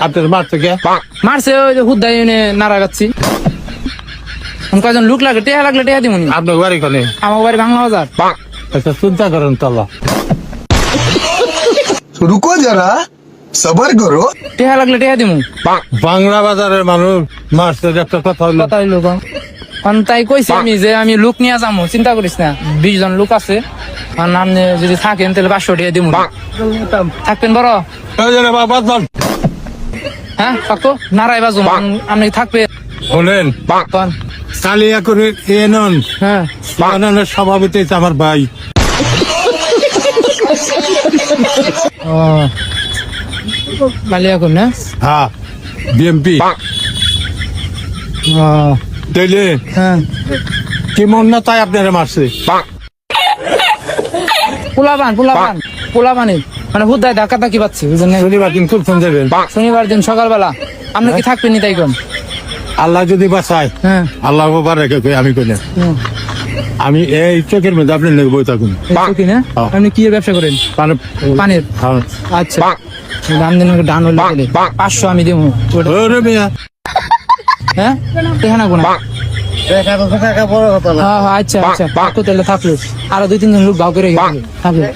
আপনার মারছে কে? মারছে ওই যে হুদ্দাই এনে নাড়া গাচ্ছি। কয়জন লোক লাগে, টেহা লাগলে টেহা দিমুনি। আপনার বাড়ি কোনে? আমার বাড়ি বাংলা বাজার। আচ্ছা চিন্তা করেন তলা रुको जरा सबर करो। টেহা লাগলে টেহা দিমু। বাংলা বাজারের মানুষ মারছে একটা কথা হইলো। কথা হইলো কম। কারণ তাই কইছি আমি যে আমি লোক নিয়ে যাবো, চিন্তা করিস না, 20 জন লোক আছে। আর আপনি যদি থাকেন তাহলে 500 টাকা দিমু। থাকবেন বড়? হ্যাঁ কাকু, নারাই বাজু আপনি থাকবে। বলেন কোন? কালিয়া করে এ নন, হ্যাঁ সভাপতি হচ্ছে আমার ভাই। ও কালিয়া কোন না? হ্যাঁ বিএমপি। ও তাইলে হ্যাঁ, কি মন না তাই আপনারা মারছে? পোলাবানি মানে হুদ্দায় ধাক্কা ধাক্কি পাচ্ছি, বুঝলেন না? শনিবার দিন খুব ফোন যাবেন। শনিবার দিন সকালবেলা আপনি কি থাকবেন নি তাই কোন? আল্লাহ যদি বাঁচায়, হ্যাঁ আল্লাহ বাবা রেখে কই আমি কই না। আমি এই চোখের মধ্যে আপনি লেগে বই থাকুন। কি না? হ্যাঁ। আপনি কি এর ব্যবসা করেন? পানির। হ্যাঁ। আচ্ছা দাম দিন ডান হলে 500 আমি দিব। ওরে মিয়া হ্যাঁ দেখে না কোন? হ্যাঁ আচ্ছা আচ্ছা কাকু তাহলে থাকলো, আরো 2-3 জন লোক ভাগ করে থাকবে।